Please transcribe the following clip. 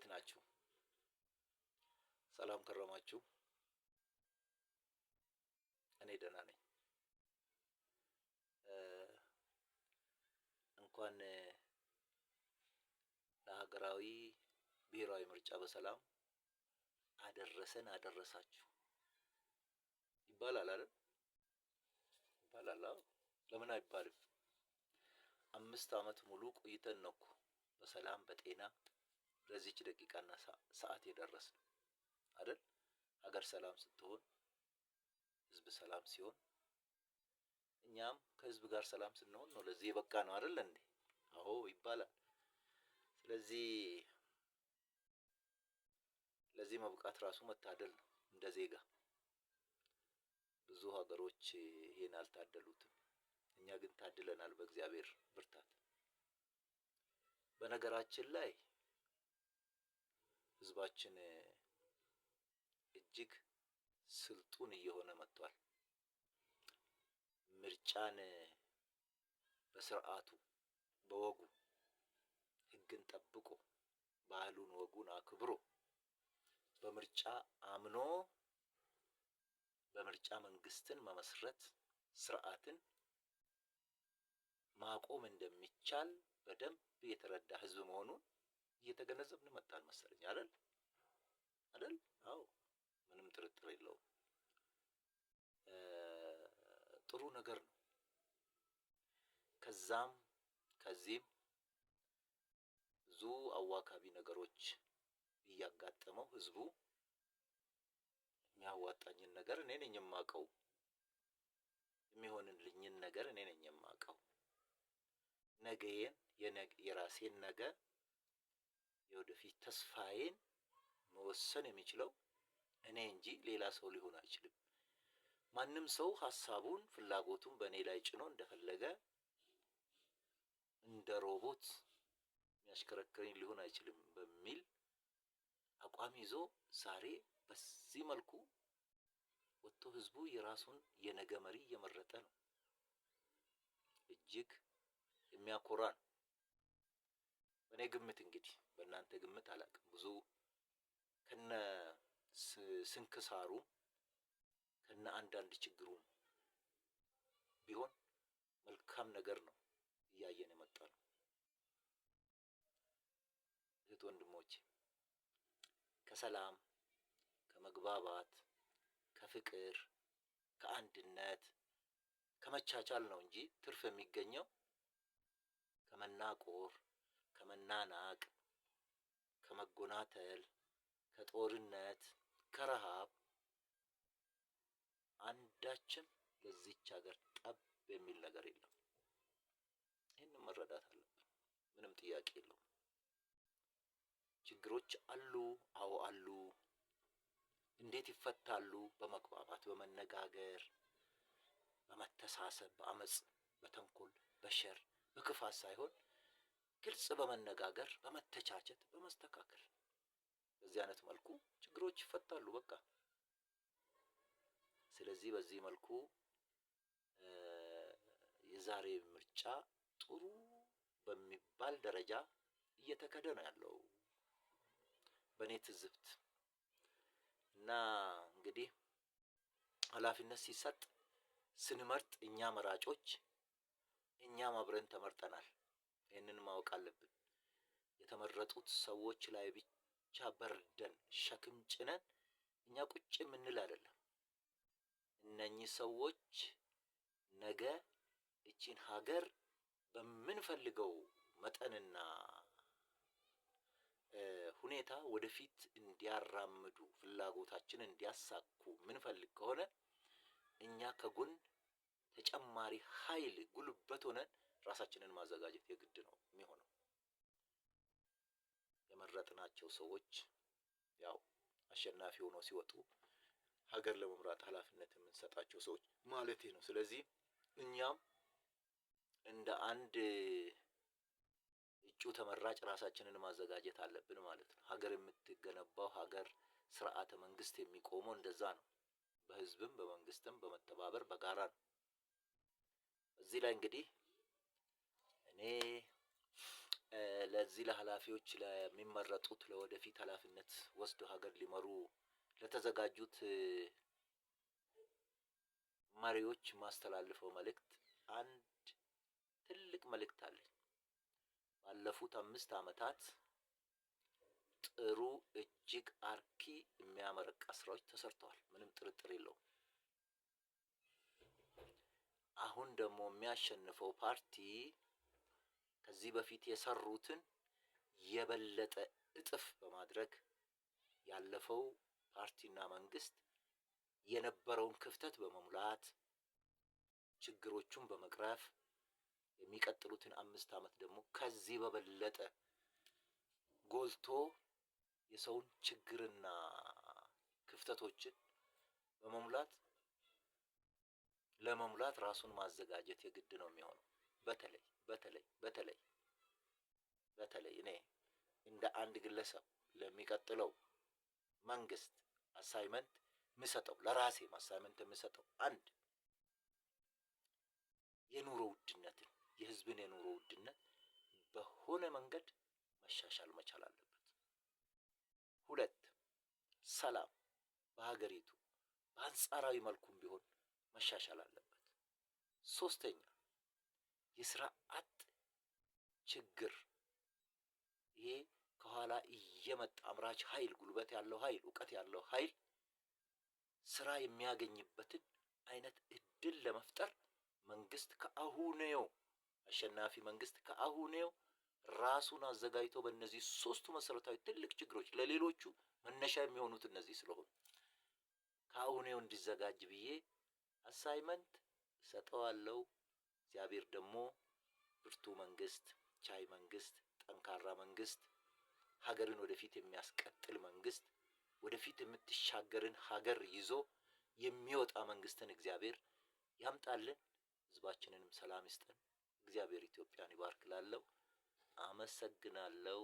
እንዴት ናችሁ? ሰላም ከረማችሁ? እኔ ደህና ነኝ። እንኳን ለሀገራዊ ብሔራዊ ምርጫ በሰላም አደረሰን አደረሳችሁ ይባላል አይደል? ይባላል። ለምን አይባልም? 5 ዓመት ሙሉ ቆይተን ነው እኮ በሰላም በጤና ለዚች ደቂቃና ሰዓት የደረስነው አይደል? ሀገር ሰላም ስትሆን፣ ህዝብ ሰላም ሲሆን፣ እኛም ከህዝብ ጋር ሰላም ስንሆን ነው ለዚህ የበቃ ነው አይደል እንዴ? አዎ ይባላል። ስለዚህ ለዚህ መብቃት ራሱ መታደል ነው እንደ ዜጋ። ብዙ ሀገሮች ይሄን አልታደሉትም። እኛ ግን ታድለናል በእግዚአብሔር ብርታት። በነገራችን ላይ ህዝባችን እጅግ ስልጡን እየሆነ መጥቷል። ምርጫን በስርዓቱ በወጉ ህግን ጠብቆ ባህሉን ወጉን አክብሮ በምርጫ አምኖ በምርጫ መንግስትን መመስረት ስርዓትን ማቆም እንደሚቻል በደንብ የተረዳ ህዝብ መሆኑን እየተገነዘብን መጣን መሰለኝ አይደል? አዎ ምንም ጥርጥር የለውም። ጥሩ ነገር ነው። ከዛም ከዚህም ብዙ አዋካቢ ነገሮች እያጋጠመው ህዝቡ የሚያዋጣኝን ነገር እኔ ነኝ የማውቀው፣ የሚሆንልኝን ነገር እኔ ነኝ የማውቀው፣ ነገዬን የራሴን ነገ የወደፊት ተስፋዬን መወሰን የሚችለው እኔ እንጂ ሌላ ሰው ሊሆን አይችልም። ማንም ሰው ሐሳቡን ፍላጎቱን በእኔ ላይ ጭኖ እንደፈለገ እንደ ሮቦት የሚያሽከረክረኝ ሊሆን አይችልም በሚል አቋም ይዞ ዛሬ በዚህ መልኩ ወጥቶ ህዝቡ የራሱን የነገ መሪ እየመረጠ ነው። እጅግ የሚያኮራ ነው። በእኔ ግምት እንግዲህ በእናንተ ግምት አላውቅም። ብዙ ከነ ስንክሳሩ ከነ አንዳንድ ችግሩ ቢሆን መልካም ነገር ነው እያየን የመጣነው። እህት ወንድሞቼ፣ ከሰላም ከመግባባት ከፍቅር ከአንድነት ከመቻቻል ነው እንጂ ትርፍ የሚገኘው ከመናቆር ከመናናቅ ከመጎናተል ከጦርነት ከረሃብ አንዳችም ለዚች ሀገር ጠብ የሚል ነገር የለም። ይህንን መረዳት አለብን። ምንም ጥያቄ የለውም። ችግሮች አሉ። አዎ አሉ። እንዴት ይፈታሉ? በመግባባት በመነጋገር በመተሳሰብ በአመጽ በተንኮል በሸር በክፋት ሳይሆን ግልጽ በመነጋገር በመተቻቸት በመስተካከል በዚህ አይነት መልኩ ችግሮች ይፈታሉ። በቃ ስለዚህ በዚህ መልኩ የዛሬ ምርጫ ጥሩ በሚባል ደረጃ እየተከደ ነው ያለው በኔ ትዝብት። እና እንግዲህ ኃላፊነት ሲሰጥ ስንመርጥ እኛ መራጮች እኛም አብረን ተመርጠናል። ይህንን ማወቅ አለብን። የተመረጡት ሰዎች ላይ ብቻ በርደን ሸክም ጭነን እኛ ቁጭ የምንል አይደለም። እነኚህ ሰዎች ነገ እቺን ሀገር በምንፈልገው መጠንና ሁኔታ ወደፊት እንዲያራምዱ ፍላጎታችንን እንዲያሳኩ ምንፈልግ ከሆነ እኛ ከጎን ተጨማሪ ኃይል ጉልበት ሆነን ራሳችንን ማዘጋጀት የግድ ነው የሚሆነው። የመረጥናቸው ሰዎች ያው አሸናፊ ሆነው ሲወጡ ሀገር ለመምራት ኃላፊነት የምንሰጣቸው ሰዎች ማለቴ ነው። ስለዚህ እኛም እንደ አንድ እጩ ተመራጭ ራሳችንን ማዘጋጀት አለብን ማለት ነው። ሀገር የምትገነባው ሀገር ስርዓተ መንግስት የሚቆመው እንደዛ ነው። በህዝብም በመንግስትም በመተባበር በጋራ ነው። እዚህ ላይ እንግዲህ እኔ ለዚህ ለኃላፊዎች ለሚመረጡት ለወደፊት ኃላፊነት ወስዶ ሀገር ሊመሩ ለተዘጋጁት መሪዎች ማስተላልፈው መልእክት አንድ ትልቅ መልእክት አለኝ። ባለፉት 5 ዓመታት ጥሩ እጅግ አርኪ የሚያመረቃ ስራዎች ተሰርተዋል። ምንም ጥርጥር የለውም። አሁን ደግሞ የሚያሸንፈው ፓርቲ ከዚህ በፊት የሰሩትን የበለጠ እጥፍ በማድረግ ያለፈው ፓርቲና መንግስት የነበረውን ክፍተት በመሙላት ችግሮቹን በመቅረፍ የሚቀጥሉትን 5 ዓመት ደግሞ ከዚህ በበለጠ ጎልቶ የሰውን ችግርና ክፍተቶችን ለመሙላት ራሱን ማዘጋጀት የግድ ነው የሚሆነው። በተለይ እኔ እንደ አንድ ግለሰብ ለሚቀጥለው መንግስት አሳይመንት የምሰጠው ለራሴ አሳይመንት የምሰጠው አንድ የኑሮ ውድነትን የህዝብን የኑሮ ውድነት በሆነ መንገድ መሻሻል መቻል አለበት። 2 ሰላም በሀገሪቱ በአንጻራዊ መልኩም ቢሆን መሻሻል አለበት። 3ኛ የስራ አጥ ችግር ይሄ ከኋላ እየመጣ አምራች ኃይል ጉልበት ያለው ኃይል እውቀት ያለው ኃይል ስራ የሚያገኝበትን አይነት እድል ለመፍጠር መንግስት ከአሁኔው አሸናፊ መንግስት ከአሁኔው ራሱን አዘጋጅቶ በእነዚህ 3ቱ መሰረታዊ ትልቅ ችግሮች ለሌሎቹ መነሻ የሚሆኑት እነዚህ ስለሆኑ ከአሁኔው እንዲዘጋጅ ብዬ አሳይመንት ሰጠዋለሁ። እግዚአብሔር ደግሞ ብርቱ መንግስት፣ ቻይ መንግስት፣ ጠንካራ መንግስት፣ ሀገርን ወደፊት የሚያስቀጥል መንግስት፣ ወደፊት የምትሻገርን ሀገር ይዞ የሚወጣ መንግስትን እግዚአብሔር ያምጣልን። ህዝባችንንም ሰላም ይስጠን። እግዚአብሔር ኢትዮጵያን ይባርክ። ላለሁ አመሰግናለሁ።